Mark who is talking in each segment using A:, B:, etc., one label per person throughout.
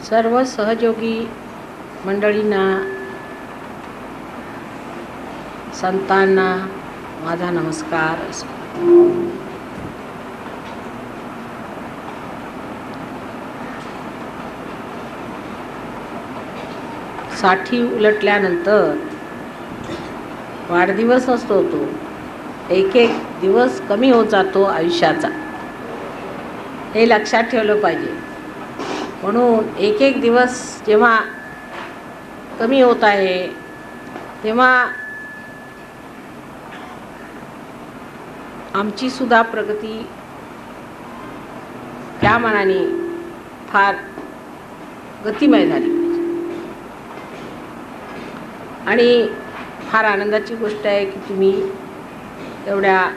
A: सर्व सहयोगी मंडळींना, संतांना माझा नमस्कार असो. साठी उलटल्यानंतर वाढदिवस असतो, तो एक एक दिवस कमी होत जातो आयुष्याचा. हे लक्षात ठेवलं पाहिजे. म्हणून एक एक दिवस जेव्हा कमी होत आहे तेव्हा आमची सुद्धा प्रगती त्या मानाने फार गतिमय झाली पाहिजे. आणि फार आनंदाची गोष्ट आहे की तुम्ही एवढ्या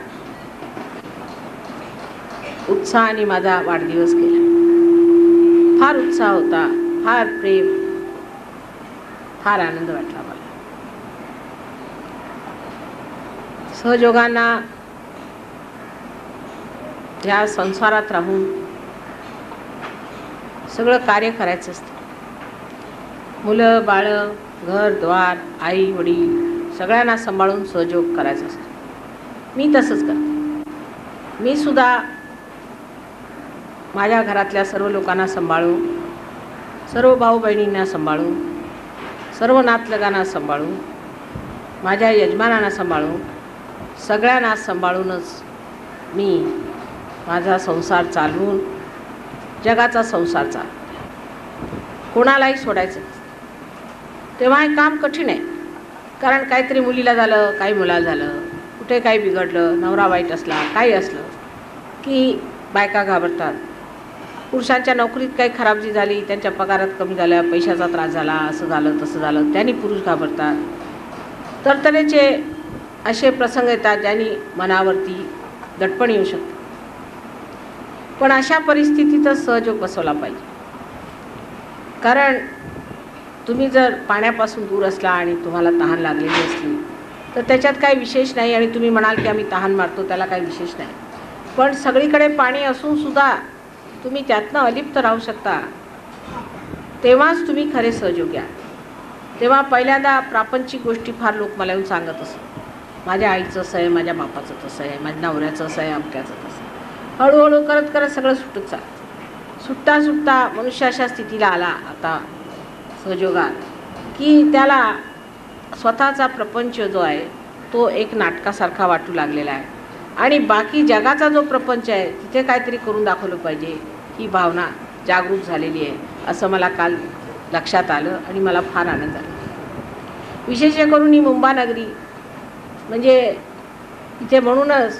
A: उत्साहाने माझा वाढदिवस केला. फार उत्साह होता, फार प्रेम, फार आनंद वाटला मला. सहयोगांना या संसारात राहून सगळं कार्य करायचं असतं. मुलं बाळं, घरद्वार, आई वडील सगळ्यांना सांभाळून सहयोग करायचा असतो. मी तसंच करते. मी सुद्धा माझ्या घरातल्या सर्व लोकांना सांभाळून, सर्व भाऊ बहिणींना सांभाळून, सर्व नातलगांना सांभाळून, माझ्या यजमानांना सांभाळून, सगळ्यांना सांभाळूनच मी माझा संसार चालवून जगाचा संसार चालवते. कोणालाही सोडायचं तेव्हा हे काम कठीण आहे. कारण काहीतरी मुलीला झालं, काही मुलाला झालं, कुठे काही बिघडलं, नवरा वाईट असला, काही असलं की बायका घाबरतात. पुरुषांच्या नोकरीत काही खराबी झाली, त्यांच्या पगारात कमी झालं, पैशाचा त्रास झाला, असं झालं तसं झालं, त्यांनी पुरुष घाबरतात. तरतरेचे असे प्रसंग येतात ज्यांनी मनावरती दडपण येऊ शकते. पण अशा परिस्थितीतच सहयोग बसवला पाहिजे. कारण तुम्ही जर पाण्यापासून दूर असला आणि तुम्हाला तहान लागलेली असली तर त्याच्यात काही विशेष नाही. आणि तुम्ही म्हणाल की आम्ही तहान मारतो, त्याला काही विशेष नाही. पण सगळीकडे पाणी असूनसुद्धा तुम्ही त्यातनं अलिप्त राहू शकता, तेव्हाच तुम्ही खरे सहयोगी आहात. तेव्हा पहिल्यांदा प्रापंचिक गोष्टी फार लोक मला येऊन सांगत असत. माझ्या आईचं असं आहे, माझ्या बापाचं तसं आहे, माझ्या नवऱ्याचं असं आहे, अमक्याचं तसं आहे. हळूहळू करत करत सगळं सुटत चालतं. सुटता सुटता मनुष्य अशा स्थितीला आला आता सहयोगात की त्याला स्वतःचा प्रपंच जो आहे तो एक नाटकासारखा वाटू लागलेला आहे. आणि बाकी जगाचा जो प्रपंच आहे तिथे काहीतरी करून दाखवलं पाहिजे ही भावना जागृत झालेली आहे, असं मला काल लक्षात आलं आणि मला फार आनंद झाला. विशेष करून ही मुंबा नगरी म्हणजे इथे म्हणूनच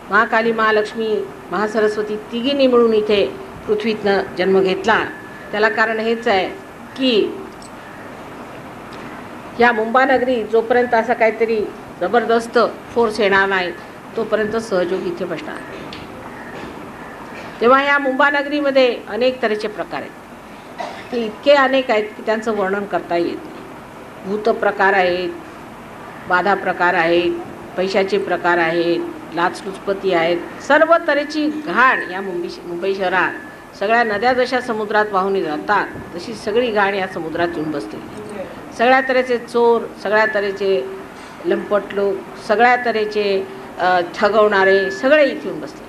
A: महाकाली, महालक्ष्मी, महासरस्वती तिघींनी मिळून इथे पृथ्वीतनं जन्म घेतला. त्याला कारण हेच आहे की या मुंबा नगरी जोपर्यंत असा काहीतरी जबरदस्त फोर्स येणार नाही तोपर्यंत सहयोग इथे बसणार. तेव्हा या मुंबा नगरीमध्ये अनेक तऱ्हेचे प्रकार आहेत. ते इतके अनेक आहेत की त्यांचं वर्णन करता येत नाही. भूत प्रकार आहेत, बाधा प्रकार आहेत, पैशाचे प्रकार आहेत, लाचलुचपती आहेत. सर्व तऱ्हेची घाण या मुंबई शहरात, सगळ्या नद्या जशा समुद्रात वाहून जातात तशी सगळी घाण या समुद्रात येऊन बसते. सगळ्या तऱ्हेचे चोर, सगळ्या तऱ्हेचे लंपट लोक, सगळ्या तऱ्हेचे ठगवणारे सगळे इथे येऊन बसले.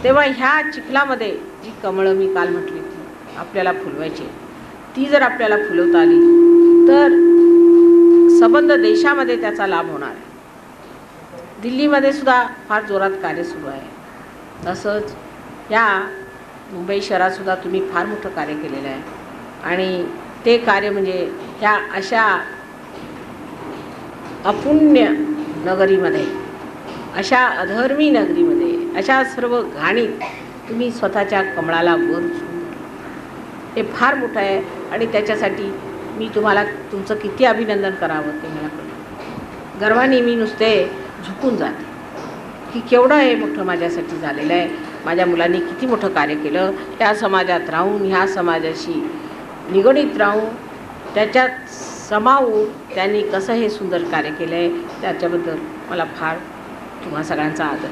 A: तेव्हा ह्या चिखलामध्ये जी कमळं मी काल म्हटली ती आपल्याला फुलवायची, ती जर आपल्याला फुलवता आली तर संबंध देशामध्ये त्याचा लाभ होणार आहे. दिल्लीमध्ये सुद्धा फार जोरात कार्य सुरू आहे. तसंच या मुंबई शहरातसुद्धा तुम्ही फार मोठं कार्य केलेलं आहे. आणि ते कार्य म्हणजे ह्या अशा अपुण्य नगरीमध्ये, अशा अधर्मी नगरीमध्ये, अशा सर्व घाणीत तुम्ही स्वतःच्या कमळाला वर उचलून, हे फार मोठं आहे. आणि त्याच्यासाठी मी तुम्हाला तुमचं किती अभिनंदन करावं ते मला कळलं. गर्वाने मी नुसते झुकून जाते की केवढं हे मोठं माझ्यासाठी झालेलं आहे. माझ्या मुलांनी किती मोठं कार्य केलं. ह्या समाजात राहून, ह्या समाजाशी निगडीत राहून, त्याच्यात समावून त्यांनी कसं हे सुंदर कार्य केलं आहे, त्याच्याबद्दल मला फार तुम्हा सगळ्यांचा आदर.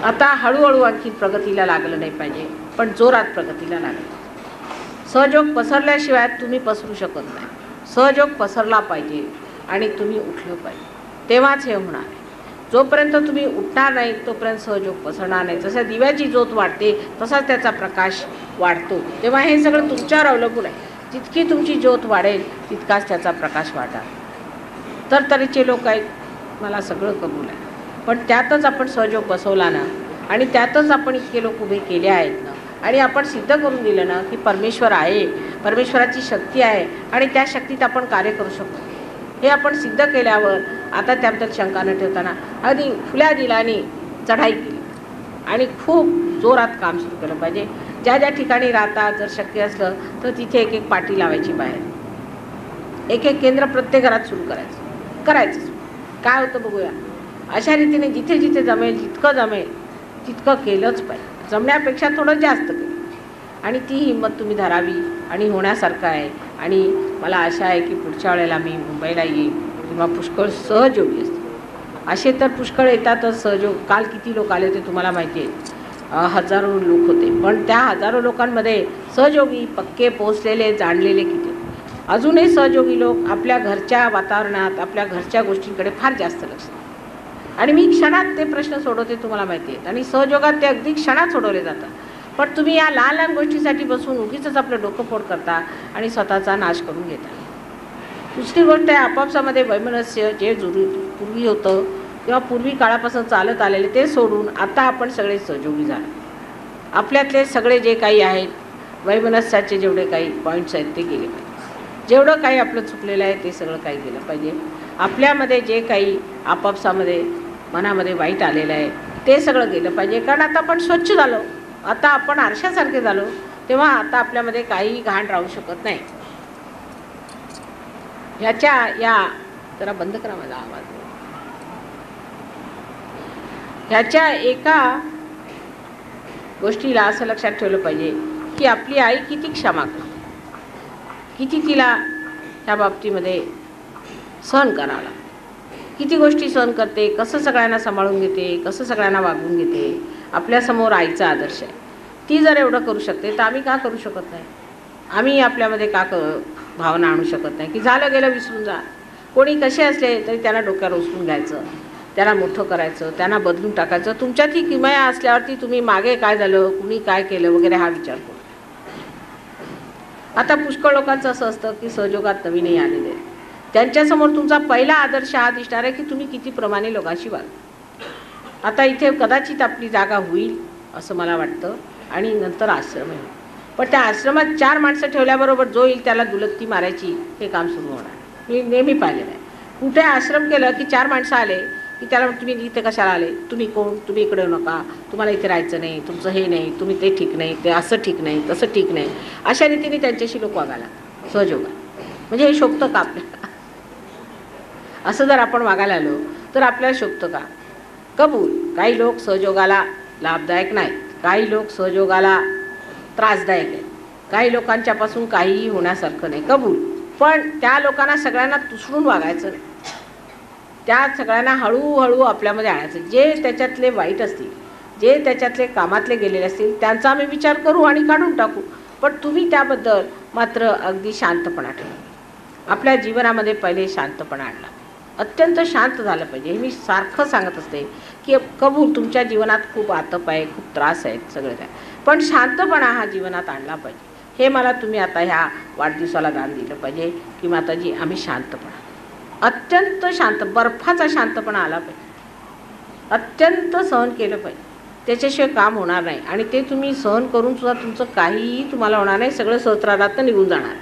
A: आता हळूहळू आणखी प्रगतीला लागलं नाही पाहिजे, पण जोरात प्रगतीला लागलं. सहयोग पसरल्याशिवाय तुम्ही पसरू शकत नाही. सहयोग पसरला पाहिजे आणि तुम्ही उठलं पाहिजे, तेव्हाच हे होणार आहे. जोपर्यंत तुम्ही उठणार नाही तोपर्यंत सहयोग पसरणार नाही. जसं दिव्याची ज्योत वाढते तसाच त्याचा प्रकाश वाढतो. तेव्हा हे सगळं तुमच्यावर अवलंबून आहे. जितकी तुमची ज्योत वाढेल तितकाच त्याचा प्रकाश वाढणार. तरतरीचे लोक आहेत, मला सगळं कबूल आहे, पण त्यातच आपण सहयोग बसवला ना आणि त्यातच आपण इतके लोक उभे केले आहेत ना आणि आपण सिद्ध करून दिलं ना की परमेश्वर आहे, परमेश्वराची शक्ती आहे आणि त्या शक्तीत आपण कार्य करू शकतो. हे आपण सिद्ध केल्यावर आता त्याबद्दल शंका न ठेवताना अगदी खुल्या दिलाने चढाई केली आणि खूप जोरात काम सुरू केलं पाहिजे. ज्या ज्या ठिकाणी राहतात जर शक्य असलं तर तिथे एक एक पाटी लावायची, बाहेर एक एक केंद्र प्रत्येक घरात सुरू करायचं. काय होतं बघूया. अशा रीतीने जिथे जिथे जमेल, जितकं जमेल तितकं केलंच पाहिजे. जमण्यापेक्षा थोडं जास्त केलं आणि ती हिंमत तुम्ही धरावी आणि होण्यासारखं आहे. आणि मला आशा आहे की पुढच्या वेळेला मी मुंबईला येईल तेव्हा पुष्कळ सहयोगी असतील. असे तर पुष्कळ येतातच सहयोग. काल किती लोक आले होते तुम्हाला माहिती आहे, हजारो लोक होते. पण त्या हजारो लोकांमध्ये सहयोगी पक्के पोचलेले जाणलेले किती. अजूनही सहयोगी लोक आपल्या घरच्या वातावरणात, आपल्या घरच्या गोष्टींकडे फार जास्त लक्ष देतात आणि मी क्षणात ते प्रश्न सोडवते तुम्हाला माहिती आहे. आणि सहयोगात ते अगदी क्षणात सोडवले जातात. पण तुम्ही या लहान लहान गोष्टीसाठी बसून उगीच आपलं डोकं फोड करता आणि स्वतःचा नाश करून घेता. दुसरी गोष्ट आहे, आपापसामध्ये वैमनस्य जे पूर्वी होतं किंवा पूर्वी काळापासून चालत आलेले ते सोडून आता आपण सगळे सहयोगी झालो. आपल्यातले सगळे जे काही आहेत वैमनस्याचे जेवढे काही पॉईंट्स आहेत ते गेले पाहिजे. जेवढं काही आपलं चुकलेलं आहे ते सगळं काही गेलं पाहिजे. आपल्यामध्ये जे काही आपापसामध्ये मनामध्ये वाईट आलेलं आहे ते सगळं गेलं पाहिजे. कारण आता आपण स्वच्छ झालो, आता आपण आरशासारखे झालो, तेव्हा आता आपल्यामध्ये काही घाण राहू शकत नाही. या जरा बंद करा माझा आवाज. ह्याच्या एका गोष्टीला असं लक्षात ठेवलं पाहिजे की आपली आई किती क्षमा करते, किती तिला ह्या बाबतीमध्ये सहन करावं लागतं, किती गोष्टी सहन करते, कसं सगळ्यांना सांभाळून घेते, कसं सगळ्यांना वागवून घेते. आपल्यासमोर आईचा आदर्श आहे. ती जर एवढं करू शकते तर आम्ही का करू शकत नाही? आम्ही आपल्यामध्ये का भावना आणू शकत नाही की झालं गेलं विसरून जा. कोणी कसे असले तरी त्यांना डोक्यावर उचलून घ्यायचं, त्यांना मोठं करायचं, त्यांना बदलून टाकायचं. तुमच्यात ही किमया असल्यावरती तुम्ही मागे काय झालं, कुणी काय केलं वगैरे हा विचार करू. आता पुष्कळ लोकांचं असं असतं की सहयोगात नवीनही आलेले आहेत. त्यांच्यासमोर तुमचा पहिला आदर्श हा दिसणार आहे की तुम्ही किती प्रमाणे लोकांशी वागता. आता इथे कदाचित आपली जागा होईल असं मला वाटतं आणि नंतर आश्रम आहे. पण त्या आश्रमात 4 माणसं ठेवल्याबरोबर जो येईल त्याला दुलत्ती मारायची हे काम सुरू होणार. मी नेहमी पाहिलेलं आहे. कुठे आश्रम केलं की 4 माणसं आले की त्याला तुम्ही इथे कशाला आले, तुम्ही कोण, तुम्ही इकडे येऊ नका, तुम्हाला इथे राहायचं नाही, तुमचं हे नाही, तुम्ही ते ठीक नाही, ते असं ठीक नाही, तसं ठीक नाही. अशा रीतीने त्यांच्याशी लोक वागायला सहयोगात. म्हणजे हे शोभतं का आपल्याला? असं जर आपण वागायला आलो तर आपल्याला शोभतं का? कबूल, काही लोक सहयोगाला लाभदायक नाहीत, काही लोक सहयोगाला त्रासदायक आहेत, काही लोकांच्यापासून काहीही होण्यासारखं नाही, कबूल. पण त्या लोकांना सगळ्यांना तुसडून वागायचं नाही. त्या सगळ्यांना हळूहळू आपल्यामध्ये आणायचं. जे त्याच्यातले वाईट असतील, जे त्याच्यातले कामातले गेलेले असतील त्यांचा आम्ही विचार करू आणि काढून टाकू. पण तुम्ही त्याबद्दल मात्र अगदी शांतपणा ठेवा. आपल्या जीवनामध्ये पहिले शांतपणा आणला, अत्यंत शांत झालं पाहिजे. हे मी सारखं सांगत असते की कबूल तुमच्या जीवनात खूप आतप आहे, खूप त्रास आहेत, सगळं काय, पण शांतपणा हा जीवनात आणला पाहिजे. हे मला तुम्ही आता ह्या वाढदिवसाला दान दिलं पाहिजे की माताजी आम्ही शांतपणा, अत्यंत शांत, बर्फाचा शांतपणा आला पाहिजे, अत्यंत सहन केलं पाहिजे. त्याच्याशिवाय काम होणार नाही आणि ते तुम्ही सहन करून सुद्धा तुमचं काहीही तुम्हाला होणार नाही. सगळं सहस्रारातनं निघून जाणार.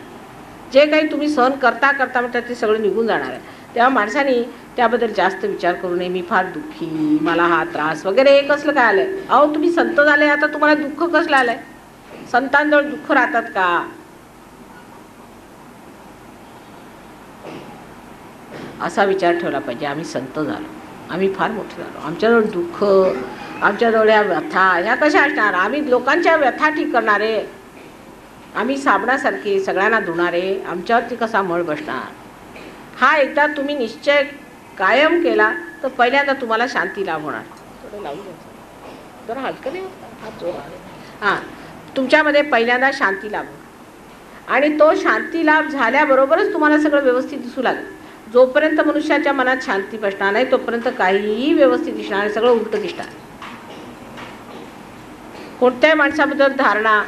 A: जे काही तुम्ही सहन करता करता म्हणतात ते सगळं निघून जाणार आहे. तेव्हा माणसाने त्याबद्दल जास्त विचार करू नये. मी फार दुःखी, मला हा त्रास वगैरे हे कसलं काय आलं आहे? अहो तुम्ही संत झाले, आता तुम्हाला दुःख कसलं आलं आहे? संतांजवळ दुःख राहतात का? असा विचार ठेवला पाहिजे. आम्ही संत झालो, आम्ही फार मोठे झालो, आमच्याजवळ दुःख, आमच्याजवळ या व्यथा ह्या कशा असणार? आम्ही लोकांच्या व्यथा ठीक करणारे, आम्ही साबणासारखे सगळ्यांना धुणारे, आमच्यावरती कसा मळ बसणार? हा एकदा तुम्ही निश्चय कायम केला तर पहिल्यांदा तुम्हाला शांती लाभ होणार. थोडं लावून द्यायचं, जरा हलकं नाही हात जोर. हां, तुमच्यामध्ये पहिल्यांदा शांती लाभ होणार. आणि तो शांती लाभ झाल्याबरोबरच तुम्हाला सगळं व्यवस्थित दिसू लागेल. जोपर्यंत मनुष्याच्या मनात शांती बसणार नाही तोपर्यंत काहीही व्यवस्थित दिसणार नाही, सगळं उलटं दिसणार. कोणत्याही माणसाबद्दल धारणा,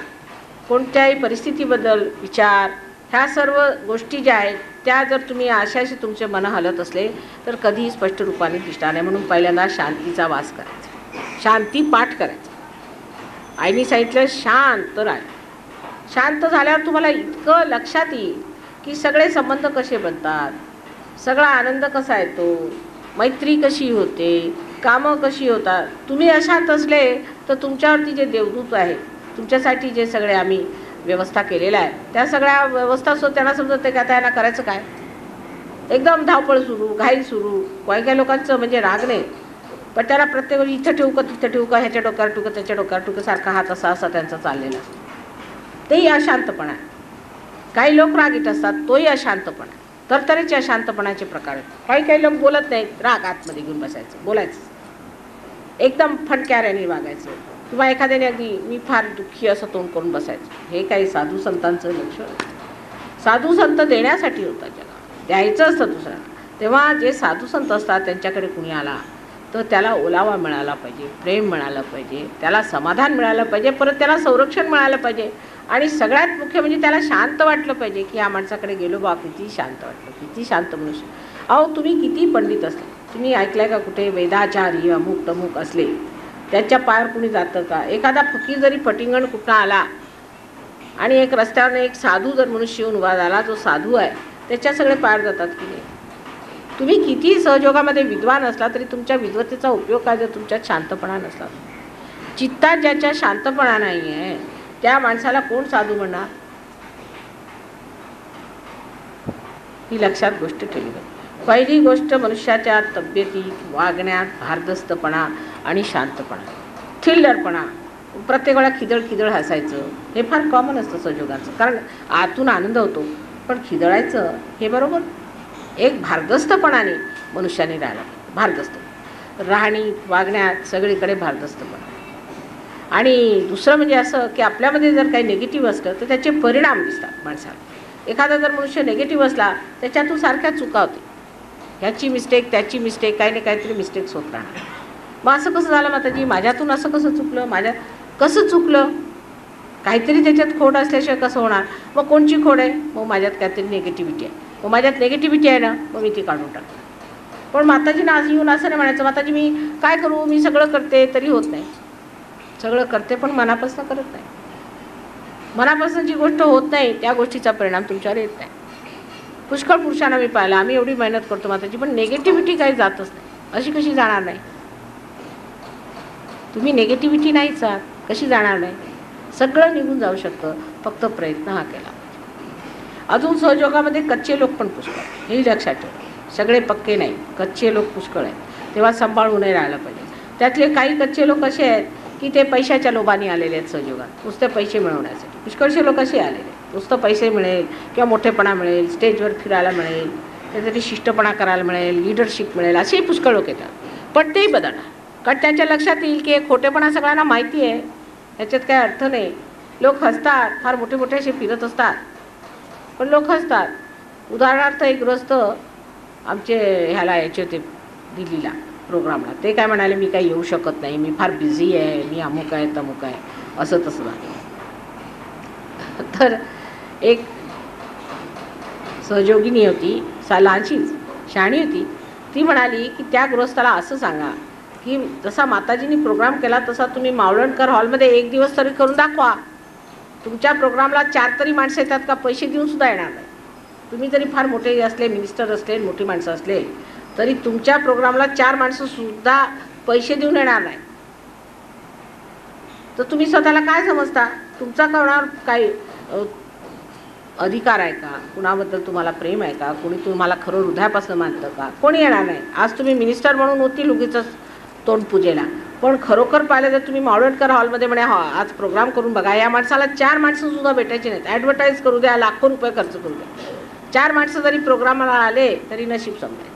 A: कोणत्याही परिस्थितीबद्दल विचार, ह्या सर्व गोष्टी ज्या आहेत त्या जर तुम्ही अशाशी तुमचे मन हलत असले तर कधीही स्पष्ट रूपाने दिसणार नाही. म्हणून पहिल्यांदा शांतीचा वास करायचा, शांती पाठ करायचा. आईने सांगितलं शांत राहा. शांत झाल्यावर तुम्हाला इतकं लक्षात येईल की सगळे संबंध कसे बनतात, सगळा आनंद कसा येतो, मैत्री कशी होते, कामं कशी होतात. तुम्ही अशात असले तर तुमच्यावरती जे देवदूत आहेत, तुमच्यासाठी जे सगळे आम्ही व्यवस्था केलेल्या आहे त्या सगळ्या व्यवस्था त्यांना समजते का त्यांना करायचं काय, एकदम धावपळ सुरू, घाई सुरू. काही लोकांचं म्हणजे राग नाही, पण त्याला प्रत्येक वेळी इथं ठेवू का तिथं ठेवू का, ह्याच्या डोक्यावर ठेवू का त्याच्या डोक्यावर ठेवू का, सारखा हात असा त्यांचा चाललेला असतो. तेही अशांतपणा आहे. काही लोक रागीट असतात, तोही अशांतपणा. तरतरीचे अशांतपणाचे प्रकार आहेत. काही लोक बोलत नाहीत, राग आतमध्ये घेऊन बसायचं, बोलायचं एकदम फटक्याऱ्याने वागायचं, किंवा एखाद्याने अगदी मी फार दुःखी असं तोंड करून बसायचं. हे काही साधू संतांचं लक्ष. साधू संत देण्यासाठी होतात, जगाला द्यायचं असतं दुसऱ्याला. तेव्हा जे साधू संत असतात त्यांच्याकडे कुणी आला तर त्याला ओलावा मिळाला पाहिजे, प्रेम मिळालं पाहिजे, त्याला समाधान मिळालं पाहिजे, परत त्याला संरक्षण मिळालं पाहिजे. आणि सगळ्यात मुख्य म्हणजे त्याला शांत वाटलं पाहिजे की या माणसाकडे गेलो बा किती शांत वाटलं, किती शांत मनुष्य. अहो तुम्ही किती पंडित असले, तुम्ही ऐकलंय का कुठे वेदाचारी अमुक तमुक असले त्याच्या पायावर कुणी जातं का? एखादा फकीर जरी फटिंगण कुठं आला आणि एक रस्त्यावर एक साधू जर मनुष्य येऊन उभा झाला, जो साधू आहे त्याच्या सगळे पायावर जातात की नाही? तुम्ही किती सहयोगामध्ये विद्वान असला तरी तुमच्या विद्वत्तेचा उपयोग काय जर तुमच्यात शांतपणा नसला. चित्तात ज्याच्या शांतपणा नाही आहे त्या माणसाला कोण साधू म्हणणार? ही लक्षात गोष्ट ठेवली पाहिजे. पहिली गोष्ट मनुष्याच्या तब्येतीत, वागण्यात भारदस्तपणा आणि शांतपणा, थिल्लरपणा. प्रत्येक वेळा खिदळ हसायचं हे फार कॉमन असतं संजोगाचं, कारण आतून आनंद होतो, पण खिदळायचं हे बरोबर. एक भारदस्तपणाने मनुष्याने राहायला, भारदस्त राहणी वागण्यात सगळीकडे भारदस्तपणा. आणि दुसरं म्हणजे असं की आपल्यामध्ये जर काही निगेटिव्ह असलं तर त्याचे परिणाम दिसतात माणसाला. एखादा जर मनुष्य निगेटिव्ह असला त्याच्यातून सारख्या चुका होते, ह्याची मिस्टेक त्याची मिस्टेक, काही ना काहीतरी मिस्टेक्स होत राहणार. मग असं कसं झालं माताजी, माझ्यातून असं कसं चुकलं, कसं चुकलं, काहीतरी त्याच्यात खोड असल्याशिवाय कसं होणार? मग कोणची खोड आहे? मग माझ्यात काहीतरी निगेटिव्हिटी आहे. मग माझ्यात निगेटिव्हिटी आहे ना, मग मी ती काढून टाकते. पण माताजीनं आज येऊन असं नाही म्हणायचं माताजी मी काय करू, मी सगळं करते तरी होत नाही. सगळं करते पण मनापासून करत नाही. मनापासून जी गोष्ट होत नाही त्या गोष्टीचा परिणाम तुमच्यावर येत नाही. पुष्कळ पुरुषांना मी पाहिलं, आम्ही एवढी मेहनत करतो माताजी पण निगेटिव्हिटी काही जातच नाही. अशी कशी जाणार नाही? तुम्ही निगेटिव्हिटी नाहीच आहात, कशी जाणार नाही? सगळं निघून जाऊ शकतं, फक्त प्रयत्न हा केला. अजून सहयोगामध्ये कच्चे लोक पण पुष्कळ, हेही लक्षात ठेवा. सगळे पक्के नाही, कच्चे लोक पुष्कळ आहेत, तेव्हा सांभाळूनही राहायला पाहिजे. त्यातले काही कच्चे लोक असे आहेत की ते पैशाच्या लोभाने आलेले आहेत सहयोगात, नुसते पैसे मिळवण्यासाठी. पुष्कळसे लोक असे आलेले आहेत, नुसतं पैसे मिळेल किंवा मोठेपणा मिळेल, स्टेजवर फिरायला मिळेल, काहीतरी शिष्टपणा करायला मिळेल, लिडरशिप मिळेल, असेही पुष्कळ लोक येतात. पण तेही बदलणार, कारण त्यांच्या लक्षात येईल की खोटेपणा सगळ्यांना माहिती आहे, ह्याच्यात काही अर्थ नाही. लोक हसतात, फार मोठे मोठे असे फिरत असतात पण लोक हसतात. उदाहरणार्थ एक गृहस्थ आमचे ह्याला याचे होते दिल्लीला प्रोग्रामला, ते काय म्हणाले मी काही येऊ शकत नाही, मी फार बिझी आहे, मी अमुक आहे तमुक आहे, असं तसं झालं. तर एक सहयोगिनी होती, लहानशीच शहाणी होती, ती म्हणाली की त्या गृहस्थाला असं सांगा की जसा माताजींनी प्रोग्राम केला तसा तुम्ही मावळणकर हॉलमध्ये एक दिवस तरी करून दाखवा. तुमच्या प्रोग्रामला 4 तरी माणसं येतात का? पैसे देऊन सुद्धा येणार नाही. तुम्ही जरी फार मोठे असले, मिनिस्टर असले, मोठी माणसं असले तरी तुमच्या प्रोग्रामला 4 माणसं सुद्धा पैसे देऊन येणार नाही. तर तुम्ही स्वतःला काय समजता? तुमचा कोणावर काही अधिकार आहे का? कुणाबद्दल तुम्हाला प्रेम आहे का? कोणी तुम्हाला खरं हृदयापासून मानतं का? कोणी येणार नाही. आज तुम्ही मिनिस्टर म्हणून होतील उगीच तोंड पूजेला, पण खरोखर पाहिलं तर तुम्ही मावळणकर हॉलमध्ये म्हणे हा आज प्रोग्राम करून बघा, या माणसाला 4 माणसं सुद्धा भेटायची नाहीत. ॲडव्हर्टाईज करू द्या, लाखो रुपये खर्च करू द्या, 4 माणसं जरी प्रोग्रामाला आले तरी नशीब समजायचं.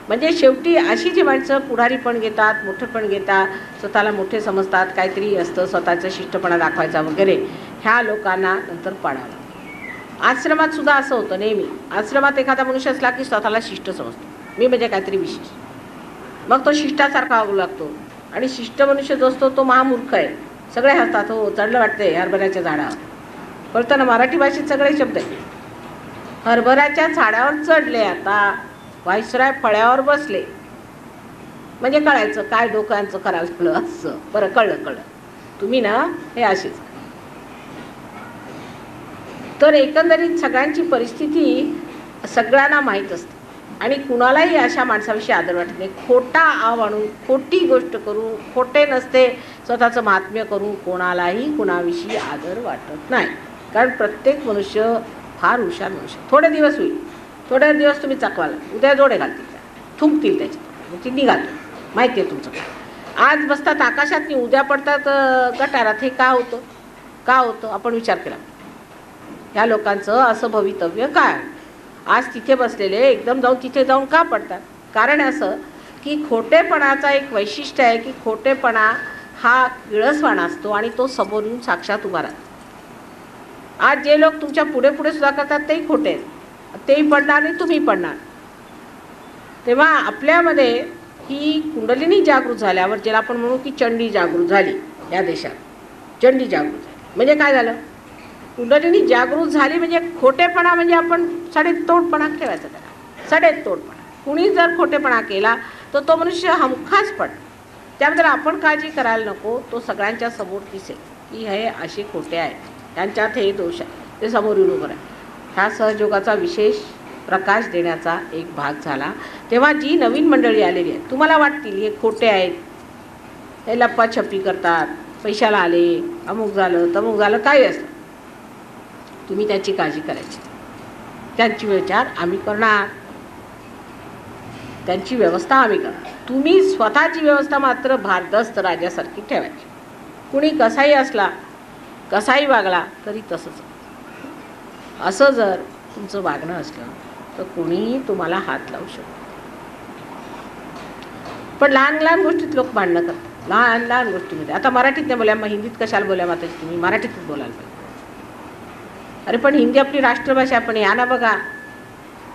A: म्हणजे शेवटी अशी जी माणसं पुढारी पण घेतात, मोठं पण घेतात, स्वतःला मोठे समजतात, काहीतरी असतं स्वतःचा शिष्टपणा दाखवायचा वगैरे, ह्या लोकांना नंतर पाडावं लागतं. आश्रमात सुद्धा असं होतं नेहमी. आश्रमात एखादा मनुष्य असला की स्वतःला शिष्ट समजतो, मी म्हणजे काहीतरी विशेष. मग तो शिष्टासारखा वागू लागतो. आणि शिष्ट मनुष्य जो असतो तो महामूर्ख आहे. सगळे हसतात, हो चढलं वाटते हरभऱ्याच्या झाडावर. कळतं ना, मराठी भाषेत सगळे शब्द आहे. हरभऱ्याच्या झाडावर चढले, आता व्हाईसराय फळ्यावर बसले, म्हणजे कळायचं काय डोक्यांचं करायला असं. बरं, कळलं. तुम्ही ना हे असेच. तर एकंदरीत सगळ्यांची परिस्थिती सगळ्यांना माहीत असते आणि कुणालाही अशा माणसाविषयी आदर वाटत नाही. खोटा आव आणून, खोटी गोष्ट करू, खोटे नसते स्वतःचं महात्म्य करू, कोणालाही कुणाविषयी आदर वाटत नाही. कारण प्रत्येक मनुष्य फार हुशार मनुष्य. थोडे दिवस होईल, थोडे दिवस तुम्ही चकवाल, उद्या जोडे घालतील, थुंकतील त्याच्यात, मग ती निघाल. माहिती आहे तुमचं. आज बसतात आकाशात, उद्या पडतात गटारात. हे का होतं आपण विचार केला. ह्या लोकांचं असं भवितव्य काय? आज तिथे बसलेले एकदम तिथे जाऊन का पडतात? कारण असं की खोटेपणाचा एक वैशिष्ट्य आहे की खोटेपणा हा किळसवाणा असतो आणि तो समोर येऊन साक्षात उभा राहतो. आज जे लोक तुमच्या पुढे सुद्धा करतात तेही खोटे आहेत, तेही पडणार आणि तुम्ही पडणार. तेव्हा आपल्यामध्ये ही कुंडलिनी जागृत झाल्यावर, ज्याला आपण म्हणू की चंडी जागृत झाली या देशात, चंडी जागृत झाली म्हणजे काय झालं? कुंडलिनी जागृत झाली म्हणजे खोटेपणा म्हणजे आपण सडेतोडपणा ठेवायचा त्याला, सडेतोडपणा. कुणी जर खोटेपणा केला तर तो मनुष्य हमखास पड. त्याबद्दल आपण काळजी करायला नको. तो सगळ्यांच्या समोर दिसेल की हे असे खोटे आहेत, त्यांच्यात हे दोष आहे, ते समोर येऊन उभं आहे. ह्या सहयोगाचा विशेष प्रकाश देण्याचा एक भाग झाला. तेव्हा जी नवीन मंडळी आलेली आहे, तुम्हाला वाटतील हे खोटे आहेत, हे लप्पाछप्पी करतात, पैशाला आले, अमुक झालं तमुक झालं, काही असतं, तुम्ही त्याची काळजी करायची. त्यांची विचार आम्ही करणार, त्यांची व्यवस्था आम्ही करणार. तुम्ही स्वतःची व्यवस्था मात्र भारदस्त राजासारखी ठेवायची. कुणी कसाही असला, कसाही वागला तरी तसंच. असं जर तुमचं वागणं असलं तर कोणीही तुम्हाला हात लावू शकतो. पण लहान गोष्टीत लोक भांडणं करतात, लहान गोष्टीमध्ये. आता मराठीत नाही बोला, मग हिंदीत कशाला बोला माताजी? तुम्ही मराठीतच बोलायला पाहिजे. अरे पण हिंदी आपली राष्ट्रभाषा. पण या ना बघा,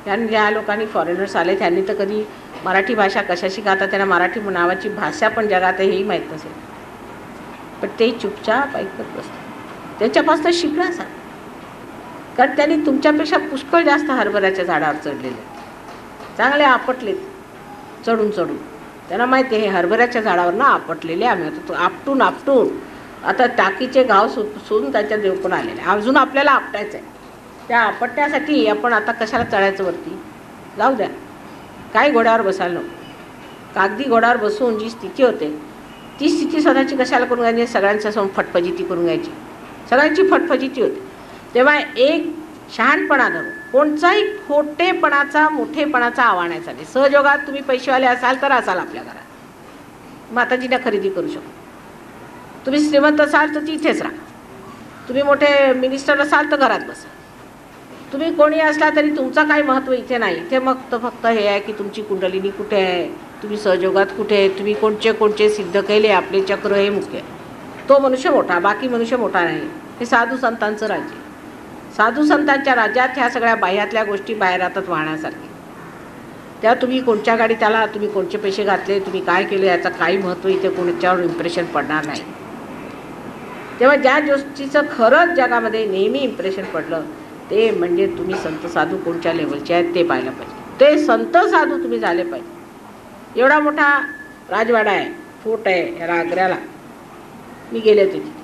A: ज्या लोकांनी फॉरेनर्स आले त्यांनी तर कधी मराठी भाषा कशाशी गातात, त्यांना मराठी नावाची भाषा पण जगात आहे हेही माहीत नसेल. पण ते चुपचाप ऐकत बसतात. त्यांच्यापासून शिकणं सांग, कारण त्यांनी तुमच्यापेक्षा पुष्कळ जास्त हरभऱ्याच्या झाडावर चढलेले, चांगले आपटलेत चढून. त्यांना माहिती आहे हे हरभऱ्याच्या झाडावर ना आपटलेले आम्ही होतो, आपटून आता टाकीचे घाव सोडून त्याच्या देव पण आलेले. अजून आपल्याला आपटायचं आहे. त्या आपटण्यासाठी आपण आता कशाला चढायचं वरती? जाऊ द्या, काही घोड्यावर बसायला नको. कागदी घोड्यावर बसून जी स्थिती होते ती स्थिती स्वतःची कशाला करून घ्यायची? सगळ्यांच्या समोर फटफजिती करून घ्यायची, सगळ्यांची फटफजिती होते. तेव्हा एक शहाणपणा धरून कोणताही खोटेपणाचा मोठेपणाचा आवाणायचा नाही. सहयोगात तुम्ही पैसेवाले असाल तर असाल आपल्या घरात, माताजीला खरेदी करू शकतो. तुम्ही श्रीमंत असाल तर तिथेच राहा. तुम्ही मोठे मिनिस्टर असाल तर घरात बसा. तुम्ही कोणी असला तरी तुमचं काही महत्त्व इथे नाही. इथे मग तर फक्त हे आहे की तुमची कुंडलिनी कुठे आहे, तुम्ही सहयोगात कुठे आहे, तुम्ही कोणचे सिद्ध केले, आपले चक्र हे मुख्य आहे. तो मनुष्य मोठा, बाकी मनुष्य मोठा नाही. हे साधू संतांचं राज्य. साधू संतांच्या राज्यात ह्या सगळ्या बाह्यातल्या गोष्टी बाहेर राहतात वाहण्यासारखी. त्या तुम्ही कोणत्या गाडीत आला, तुम्ही कोणते पैसे घातले, तुम्ही काय केले, याचं काही महत्त्व इथे कोणाच्यावर इम्प्रेशन पडणार नाही. तेव्हा ज्या गोष्टीचं खरंच जगामध्ये नेहमी इम्प्रेशन पडलं ते म्हणजे तुम्ही संत साधू कोणत्या लेवलचे आहेत ते पाहिलं पाहिजे. ते संत साधू तुम्ही झाले पाहिजे. एवढा मोठा राजवाडा आहे, फोर्ट आहे आग्र्याला. मी गेले होते तिथे,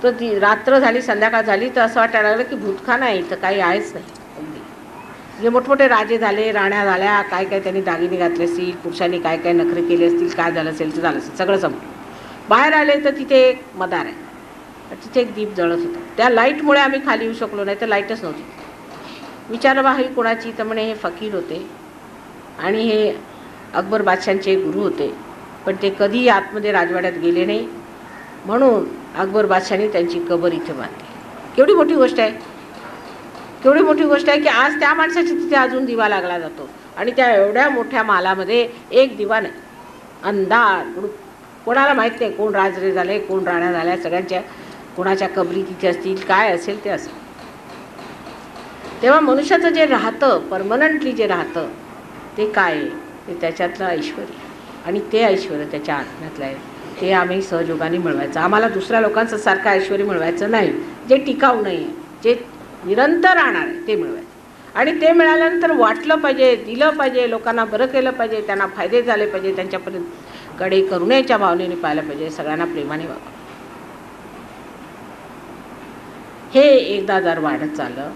A: तर ती रात्र झाली, संध्याकाळ झाली, तर असं वाटायला लागलं की भूतखाना आहे, इथं काही आहेच नाही. अगदी जे मोठमोठे राजे झाले, राण्या झाल्या, काय त्यांनी दागिने घातले असतील, पुरुषांनी काय नखरे केले असतील, काय झालं असेल ते झालं असेल, सगळं संपलं. बाहेर आले तर तिथे एक मदार आहे, तिथे एक दीप जळत होता. त्या लाईटमुळे आम्ही खाली येऊ शकलो, नाही तर लाईटच नव्हती. विचारलं बा ही कोणाची? तर म्हणे हे फकीर होते आणि हे अकबर बादशांचे गुरु होते, पण ते कधीही आतमध्ये राजवाड्यात गेले नाही, म्हणून अकबर बादशाने त्यांची कबर इथे बांधली. केवढी मोठी गोष्ट आहे, केवढी मोठी गोष्ट आहे की आज त्या माणसाची तिथे अजून दिवा लागला जातो. आणि त्या एवढ्या मोठ्या मालामध्ये एक दिवा नाही, अंधार. कोणाला माहीत नाही कोण राजरे झाले, कोण राण्या झाल्या, सगळ्यांच्या कोणाच्या कबरी तिथे असतील, काय असेल ते असेल. तेव्हा मनुष्याचं जे राहतं, परमनंटली जे राहतं ते काय आहे, ते त्याच्यातलं ऐश्वर. आणि ते ऐश्वर त्याच्या आत्म्यातलं आहे, ते आम्ही सहयोगाने मिळवायचं. आम्हाला दुसऱ्या लोकांचं सारखं ऐश्वर मिळवायचं नाही, जे टिकाऊ नाही आहे, जे निरंतर राहणार आहे ते मिळवायचं. आणि ते मिळाल्यानंतर वाटलं पाहिजे, दिलं पाहिजे, लोकांना बरं केलं पाहिजे, त्यांना फायदे झाले पाहिजे, त्यांच्यापर्यंत कडे करुणेच्या भावनेने पाहिलं पाहिजे, सगळ्यांना प्रेमाने वागा. हे एकदा जर वाढत चाललं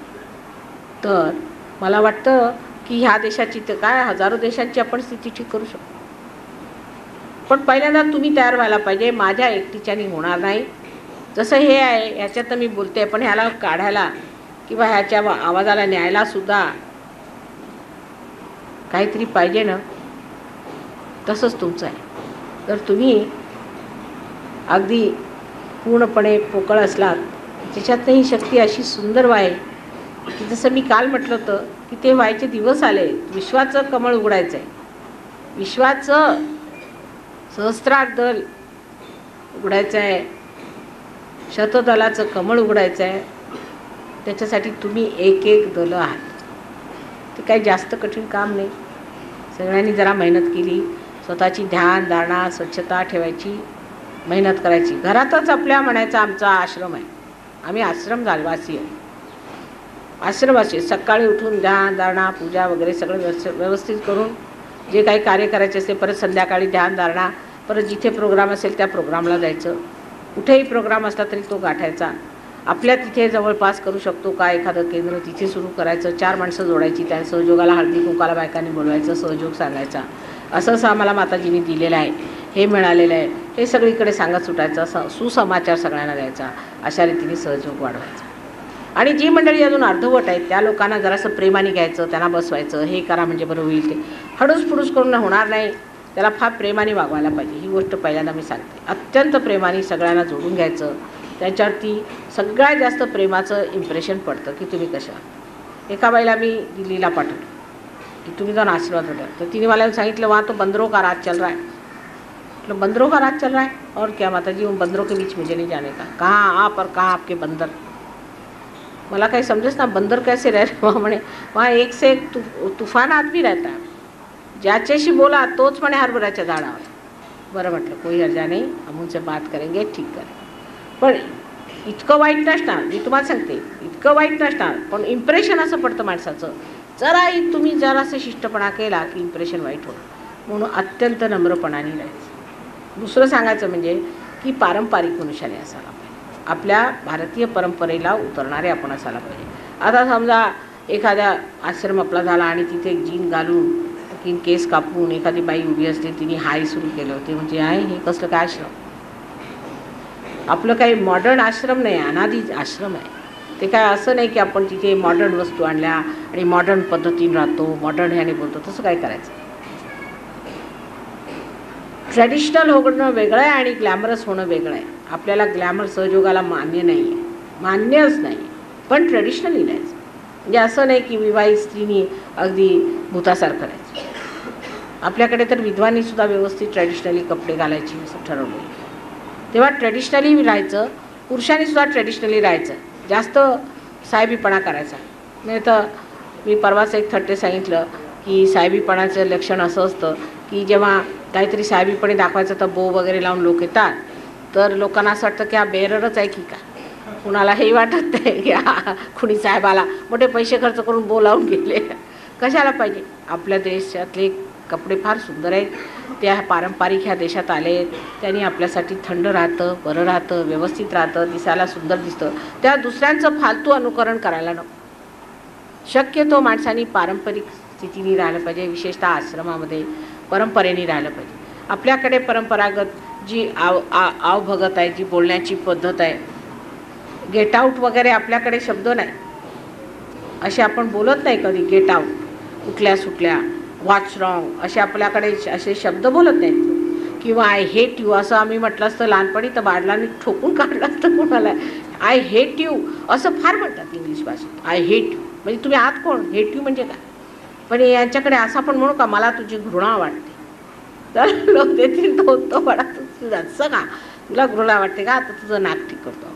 A: तर मला वाटतं की ह्या देशाची तर काय हजारो देशांची आपण स्थिती ठीक करू शकतो. पण पहिल्यांदा तुम्ही तयार व्हायला पाहिजे. माझ्या एकटीच्यानी होणार नाही. जसं हे आहे ह्याच्यात मी बोलते, पण ह्याला काढायला किंवा ह्याच्या आवाजाला न्यायला सुद्धा काहीतरी पाहिजे ना. तसंच तुमचं आहे. तर तुम्ही अगदी पूर्णपणे पोकळ असलात, त्याच्यातनं ही शक्ती अशी सुंदर वाहे की जसं मी काल म्हटलं होतं की ते व्हायचे दिवस आले. विश्वाचं कमळ उघडायचं आहे. विश्वाचं सहस्रार दल उघडायचं आहे. शतदलाचं कमळ उघडायचं आहे. त्याच्यासाठी तुम्ही एक एक दलं आहात. ते काही जास्त कठीण काम नाही. सगळ्यांनी जरा मेहनत केली, स्वतःची ध्यान धारणा स्वच्छता ठेवायची, मेहनत करायची. घरातच आपल्या म्हणायचा आमचा आश्रम आहे. आम्ही आश्रम वासी आहे. आश्रमवासी सकाळी उठून ध्यान धारणा पूजा वगैरे सगळं व्यवस्थित करून जे काही कार्य करायचे असते, परत संध्याकाळी ध्यान धारणा, परत जिथे प्रोग्राम असेल त्या प्रोग्रामला जायचं. कुठेही प्रोग्राम असला तरी तो गाठायचा. आपल्या तिथे जवळपास करू शकतो का एखादं केंद्र, तिथे सुरू करायचं. 4 माणसं जोडायची, त्या सहयोगाला हळदी कुंकाला बायकांनी बोलवायचं, सहयोग सांगायचा. असं आम्हाला माताजींनी दिलेलं आहे, हे मिळालेलं आहे, हे सगळीकडे सांगत सुटायचं. सुसमाचार सगळ्यांना द्यायचा. अशा रीतीने सहयोग वाढवायचा. आणि जी मंडळी अजून अर्धवट आहेत त्या लोकांना जरासं प्रेमाने घ्यायचं, त्यांना बसवायचं. हे करा म्हणजे बरं होईल. ते हडूस फुडूस करून होणार नाही. त्याला फार प्रेमाने वागवायला पाहिजे. ही गोष्ट पहिल्यांदा मी सांगते. अत्यंत प्रेमाने सगळ्यांना जोडून घ्यायचं. त्याच्यावरती सगळ्यात जास्त प्रेमाचं इम्प्रेशन पडतं की तुम्ही कशा. एका बाईला मी दिल्लीला पाठवलं की तुम्ही जाऊन आशीर्वाद होता. तर तिने मला सांगितलं वहाँ तो बंदरों का राज चल रहा है. मतलब बंदरों का राज चल रहा है और क्या माताजी, उन बंदरों के बीच मुझे नहीं जाने का. कहाँ आप और कहाँ आपके बंदर. मला काही समजेच ना, बंदर कैसे रह रहे वहाँ. म्हणे वहाँ एक से एक तूफान आदमी रहता है. ज्याच्याशी बोला तोच म्हणे हरभऱ्याच्या झाडावर. बरं म्हटलं कोई हर्जा नाही, हम उनसे बात करेंगे, ठीक करें. पण इतकं वाईट नसणार, मी तुम्हाला सांगते इतकं वाईट नसणार. पण इम्प्रेशन असं पडतं माणसाचं, जराही तुम्ही जरासं शिष्टपणा केला की इम्प्रेशन वाईट होतं. म्हणून अत्यंत नम्रपणाने राहायचं. दुसरं सांगायचं म्हणजे की पारंपरिक मनुष्याने असायला पाहिजे. आपल्या भारतीय परंपरेला उतरणारे आपण असायला पाहिजे. आता समजा एखाद्या आश्रम आपला झाला आणि तिथे जीन घालून की केस कापून एखादी बाई उभी असते, तिने हाय सुरू केलं होते, म्हणजे आहे हे कसलं काय आश्रम. आपलं काही मॉडर्न आश्रम नाही, अनादी आश्रम आहे. ते काय असं नाही की आपण तिथे मॉडर्न वस्तू आणल्या आणि मॉडर्न पद्धतीने राहतो, मॉडर्न ह्याने बोलतो. तसं काय करायचं. ट्रॅडिशनल होणं वेगळं आहे आणि ग्लॅमरस होणं वेगळं आहे. आपल्याला ग्लॅमर सहयोगाला मान्य नाही आहे, मान्यच नाही. पण ट्रॅडिशनली राहायचं. म्हणजे असं नाही की विवाहित स्त्रीनी अगदी भूतासारखं राहायचं. आपल्याकडे तर विधवांनीसुद्धा व्यवस्थित ट्रॅडिशनली कपडे घालायची असं ठरवलं. तेव्हा ट्रॅडिशनली राहायचं. पुरुषांनीसुद्धा ट्रॅडिशनली राहायचं. जास्त साहेबीपणा करायचा नाही. तर मी परवाच एक थट्टे सांगितलं की साहेबीपणाचं लक्षण असं असतं की जेव्हा काहीतरी साहेबीपणे दाखवायचं तर बो वगैरे लावून लोक येतात, तर लोकांना असं वाटतं की हा बेररच आहे की काय. कुणाला हेही वाटत नाही की हा कुणी साहेबाला मोठे पैसे खर्च करून बो लावून गेले. कशाला पाहिजे. आपल्या देशातले कपडे फार सुंदर आहेत. त्या पारंपरिक ह्या देशात आले, त्यांनी आपल्यासाठी थंड राहतं, बरं राहतं, व्यवस्थित राहतं, दिसायला सुंदर दिसतं. त्या दुसऱ्यांचं फालतू अनुकरण करायला नको. शक्यतो माणसांनी पारंपरिक स्थितीने राहिलं पाहिजे. विशेषतः आश्रमामध्ये परंपरेने राहिलं पाहिजे. आपल्याकडे परंपरागत जी आवभगत आहे, जी बोलण्याची पद्धत आहे, गेट आऊट वगैरे आपल्याकडे शब्द नाही. असे आपण बोलत नाही कधी. गेट आऊट, कुठल्या सुटल्या, व्हॉट्स रॉंग असे आपल्याकडे असे शब्द बोलत नाहीत. किंवा आय हेट यू असं आम्ही म्हटलं असतं लहानपणी तर बाडलांनी ठोकून काढलं असतं कोणाला. आय हेट यू असं फार म्हणतात इंग्लिश भाषेत. आय हेट यू म्हणजे तुम्ही आत कोण, हेट यू म्हणजे काय. पण यांच्याकडे असं पण म्हणू का मला तुझी घृणा वाटते. तर लोक देतील तो बडा तुझं का तुला घृणा वाटते का, आता तुझं नाक ठीक करतो.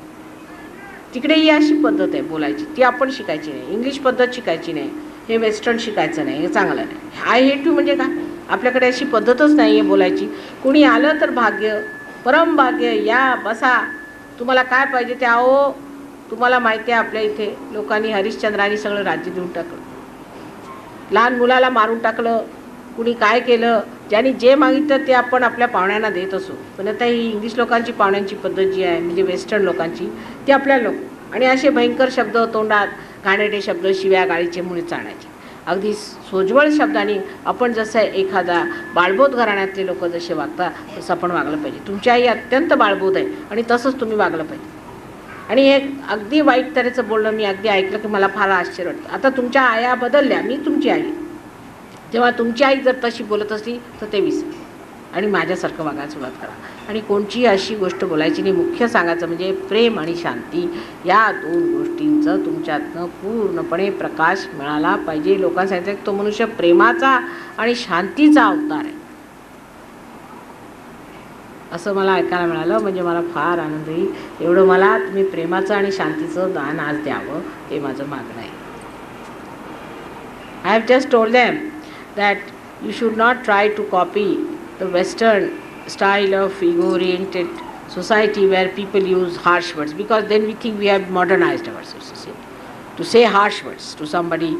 A: तिकडे ही अशी पद्धत आहे बोलायची, ती आपण शिकायची नाही. इंग्लिश पद्धत शिकायची नाही, हे वेस्टर्न शिकायचं नाही, हे चांगलं नाही. आय हेट यू म्हणजे काय? आपल्याकडे अशी पद्धतच नाही आहे बोलायची. कुणी आलं तर भाग्य, परम भाग्य, या बसा, तुम्हाला काय पाहिजे ते. आओ, तुम्हाला माहिती आहे आपल्या इथे लोकांनी हरिश्चंद्रांनी सगळं राज्य देऊन टाकलं, लहान मुलाला मारून टाकलं, कुणी काय केलं. ज्यांनी जे मागितलं ते आपण आपल्या पाहुण्यांना देत असो. पण आता ही इंग्लिश लोकांची पाहुण्यांची पद्धत जी आहे, म्हणजे वेस्टर्न लोकांची, ती आपल्या लोक, आणि असे भयंकर शब्द तोंडात, घाणेरडे शब्द, शिव्या गाळीचे मुळे चालण्याचे. अगदी सोज्वळ शब्दांनी आपण जसं एखादा बाळबोध घराण्यातले लोक जसे वागतात तसं आपण वागलं पाहिजे. तुमची आई अत्यंत बाळबोध आहे आणि तसंच तुम्ही वागलं पाहिजे. आणि एक अगदी वाईट तऱ्हेचं बोलणं मी अगदी ऐकलं की मला फार आश्चर्य वाटतं. आता तुमच्या आया बदलल्या, मी तुमची आई, तेव्हा तुमची आई जर तशी बोलत असली तर ते विसरा आणि माझ्यासारखं वागायला सुरुवात करा. आणि कोणची अशी गोष्ट बोलायची नाही. मुख्य सांगायचं म्हणजे प्रेम आणि शांती, या दोन गोष्टींचं तुमच्यातनं पूर्णपणे प्रकाश मिळाला पाहिजे. लोकांनी सांगितलं की तो मनुष्य प्रेमाचा आणि शांतीचा अवतार आहे, असं मला ऐकायला मिळालं. म्हणजे मला फार आनंद होईल. एवढं मला तुम्ही प्रेमाचं आणि शांतीचं दान आज द्यावं, हे माझं मागणं आहे. I have just told them that you should not try to copy the Western style of ego-oriented society where people use harsh words, because then we think we have modernized ourselves. To say harsh words to somebody,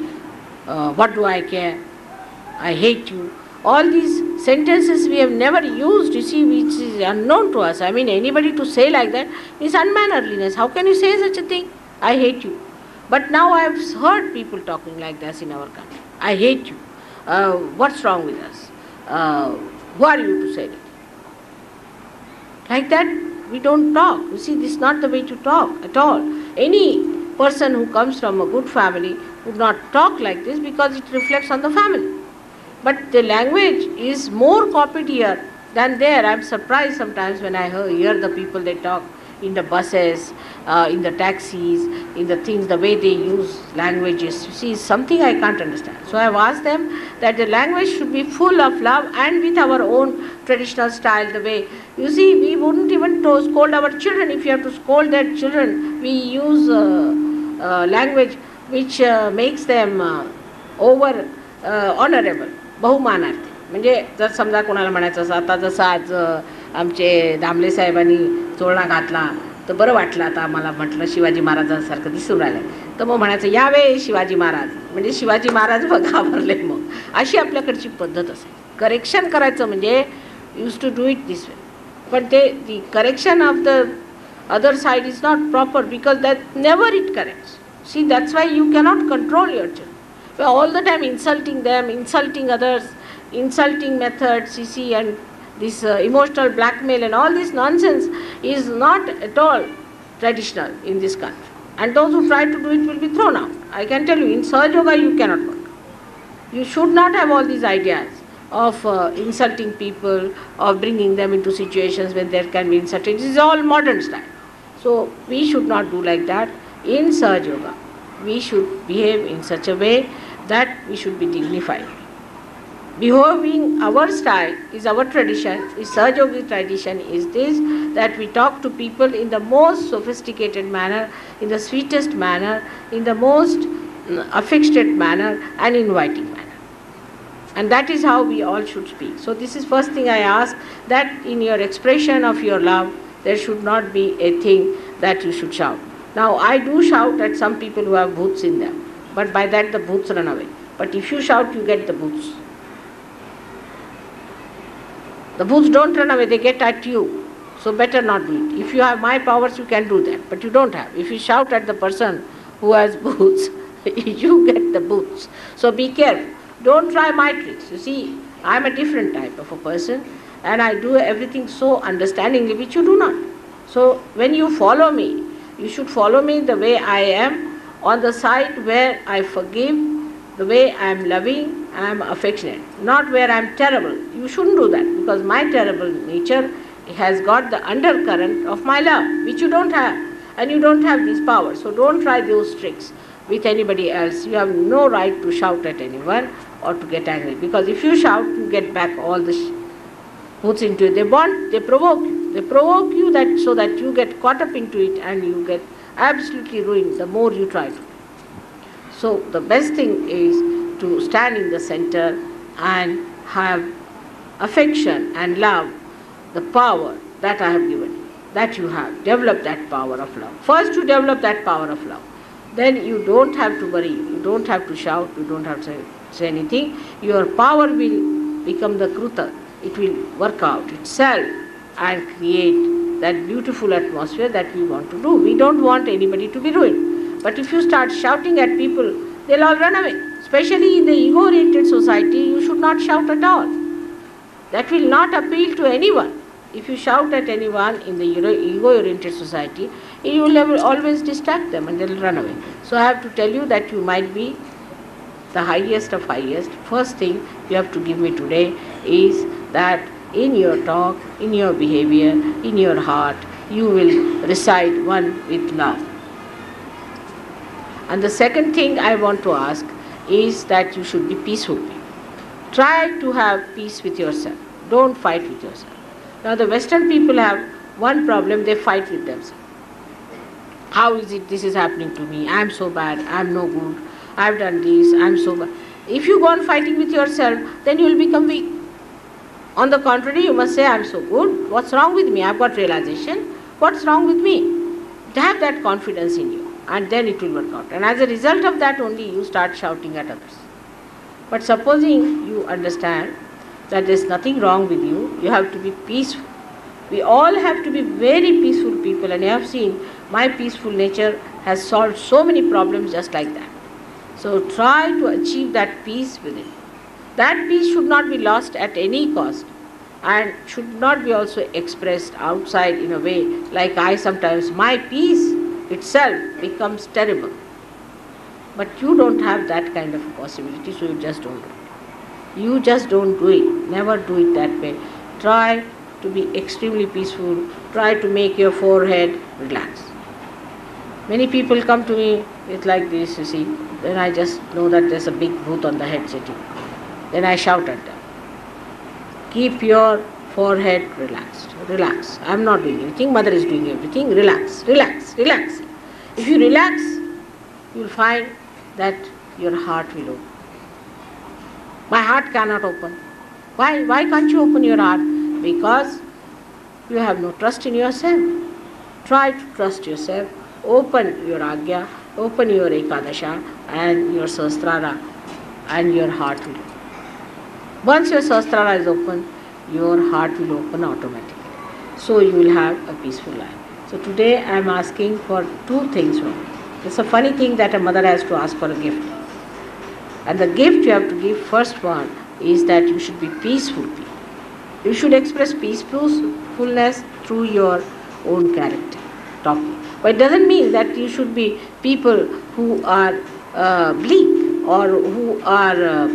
A: what do I care, I hate you, all these sentences we have never used, you see, which is unknown to us. I mean, anybody to say like that is unmannerliness. How can you say such a thing? I hate you. But now I have heard people talking like this in our country. I hate you. What's wrong with us? Who are you to say it? Like that, we don't talk. You see, this is not the way to talk at all. Any person who comes from a good family would not talk like this because it reflects on the family. But the language is more copied here than there. I'm surprised sometimes when I hear the people they talk in the buses, in the taxis, in the things, the way they use languages. You see, something I can't understand. So I have asked them that the language should be full of love and with our own traditional style. The way, you see, we wouldn't even scold our children. If you have to scold their children, we use language which makes them over honorable, बहुमानार्थी. म्हणजे जर समजा कोणाला म्हणायचं असं, आता जसं आज आमचे दामले साहेबांनी चोळणा घातला तर बरं वाटलं, आता आम्हाला म्हटलं शिवाजी महाराजांसारखं दिसून राहिलं, तर मग म्हणायचं यावे शिवाजी महाराज, म्हणजे शिवाजी महाराज घाबरले. मग अशी आपल्याकडची पद्धत असेल. करेक्शन करायचं म्हणजे use to do it this way, पण ते the correction of the other side is not proper because that never it corrects. See, that's why you cannot control your children. All the time insulting them, insulting others, insulting methods, you see, and this emotional blackmail and all this nonsense is not at all traditional in this country. And those who try to do it will be thrown out. I can tell you, in Sahaja Yoga you cannot work. You should not have all these ideas of insulting people, of bringing them into situations when there can be insulting. This is all modern style. So we should not do like that. In Sahaja Yoga, we should behave in such a way that we should be dignified. Behaving our style is our tradition. The Sahaja Yoga tradition is this, that we talk to people in the most sophisticated manner, in the sweetest manner, in the most affectionate manner and inviting manner. And that is how we all should speak. So this is first thing I ask, that in your expression of your love, there should not be a thing that you should shout. Now I do shout at some people who have bhoots in them, but by that the bhoots run away. But if you shout, you get the bhoots. The bhoots don't run away, they get at you. So better not do it. If you have my powers, you can do that, but you don't have. If you shout at the person who has bhoots, you get the bhoots. So be careful. Don't try my tricks. You see, I am a different type of a person, and I do everything so understandingly, which you do not. So when you follow me, you should follow me the way I am, on the side where I forgive, the way I am loving, I am affectionate, not where I am terrible. You shouldn't do that, because my terrible nature has got the undercurrent of my love, which you don't have, and you don't have these powers. So don't try those tricks with anybody else. You have no right to shout at anyone or to get angry, because if you shout, you get back all the boots into it. They provoke you. They provoke you that so that you get caught up into it and you get absolutely ruined the more you try to. So the best thing is to stand in the center and have affection and love, the power that I have given you, that you have. Develop that power of love. First you develop that power of love. Then you don't have to worry, you don't have to shout, you don't have to say anything. Your power will become the kruta. It will work out itself and create that beautiful atmosphere that we want to do. We don't want anybody to be ruined. But if you start shouting at people, they'll all run away. Especially in the ego-oriented society, you should not shout at all. That will not appeal to anyone. If you shout at anyone in the ego-oriented society, you will always distract them and they'll run away. So I have to tell you that you might be the highest of highest. First thing you have to give me today is that in your talk, in your behavior, in your heart, you will recite one with love. And the second thing I want to ask is that you should be peaceful. Try to have peace with yourself. Don't fight with yourself. Now the Western people have one problem, they fight with themselves. How is it this is happening to me? I am so bad, I am no good, I have done this, I am so bad. If you go on fighting with yourself, then you will become weak. On the contrary, you must say, I am so good, what's wrong with me? I have got realization, what's wrong with me? Have that confidence in you and then it will work out. And as a result of that only you start shouting at others. But supposing you understand that there is nothing wrong with you, you have to be peaceful. We all have to be very peaceful people, and you have seen my peaceful nature has solved so many problems just like that. So try to achieve that peace within. That peace should not be lost at any cost and should not be also expressed outside in a way like I sometimes, my peace itself becomes terrible. But you don't have that kind of a possibility, so you just don't do it. You just don't do it. Never do it that way. Try to be extremely peaceful. Try to make your forehead relax. Many people come to me, it's like this, you see. Then I just know that there's a big bhoot on the head sitting. Then I shout at them. Keep your forehead relaxed. Relax. I'm not doing anything. Mother is doing everything. Relax. Relax. Relax. If you relax, you'll find that your heart will open. My heart cannot open. Why? Why can't you open your heart? Because you have no trust in yourself. Try to trust yourself. Open your Agya, open your Ekadasha and your Sahasrara, and your heart will open. Once your Sahasrara is open, your heart will open automatically. So you will have a peaceful life. So today I am asking for two things from you. It's a funny thing that a mother has to ask for a gift. And the gift you have to give, first one, is that you should be peaceful people. You should express peacefulness through your own character, talking. But it doesn't mean that you should be people who are bleak or who are,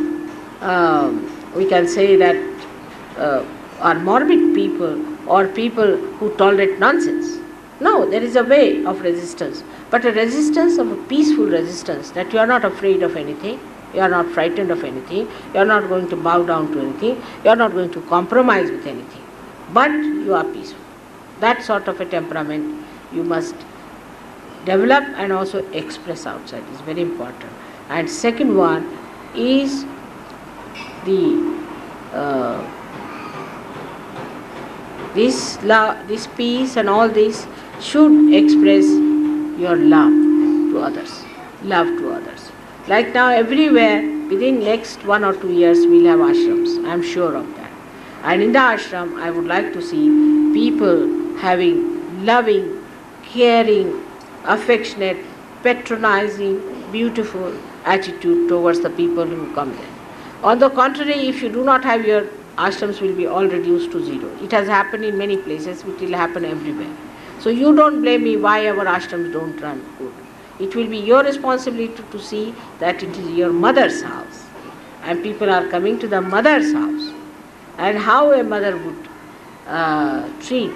A: we can say that, are morbid people or people who tolerate nonsense. No, there is a way of resistance. But a resistance of a peaceful resistance, that you are not afraid of anything, you are not frightened of anything, you are not going to bow down to anything, you are not going to compromise with anything, but you are peaceful. That sort of a temperament you must develop and also express outside is very important. And second one is this love, this peace and all this should express your love to others, love to others. Like now everywhere, within next 1 or 2 years, we'll have ashrams. I am sure of that. And in the ashram, I would like to see people having loving, caring, affectionate, patronizing, beautiful attitude towards the people who come there. On the contrary, if you do not have, your ashrams will be all reduced to zero. It has happened in many places, it will happen everywhere. So you don't blame me why our ashrams don't run good. It will be your responsibility to see that it is your mother's house. And people are coming to the mother's house. And how a mother would treat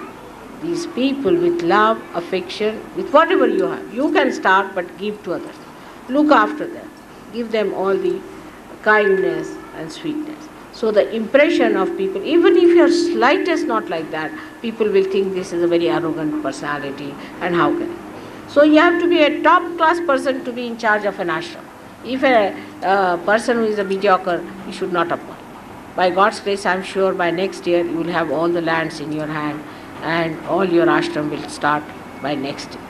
A: these people with love, affection, with whatever you have. You can start, but give to others. Look after them. Give them all the kindness and sweetness. So the impression of people, even if your slightest not like that, people will think this is a very arrogant personality, and how can. So you have to be a top class person to be in charge of an ashram. If a person who is a mediocre, you should not appoint. By God's grace, I am sure by next year you will have all the lands in your hand, and all your ashram will start by next year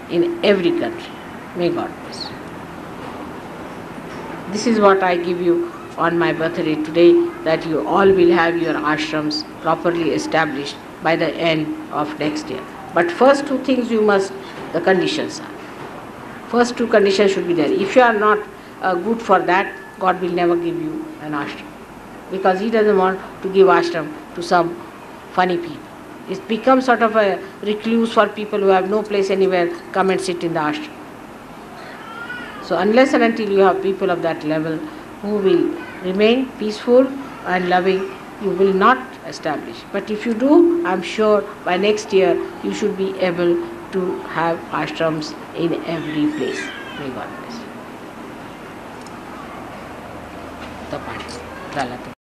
A: in every country. May God bless. This is what I give you on my birthday today, that you all will have your ashrams properly established by the end of next year. But first two things you must, the conditions are. First two conditions should be there. If you are not good for that, God will never give you an ashram. Because He doesn't want to give ashram to some funny people. It becomes sort of a recluse for people who have no place anywhere, come and sit in the ashram. So unless and until you have people of that level who will remain peaceful and loving, you will not establish. But if you do, I am sure by next year you should be able to have ashrams in every place. May God bless you.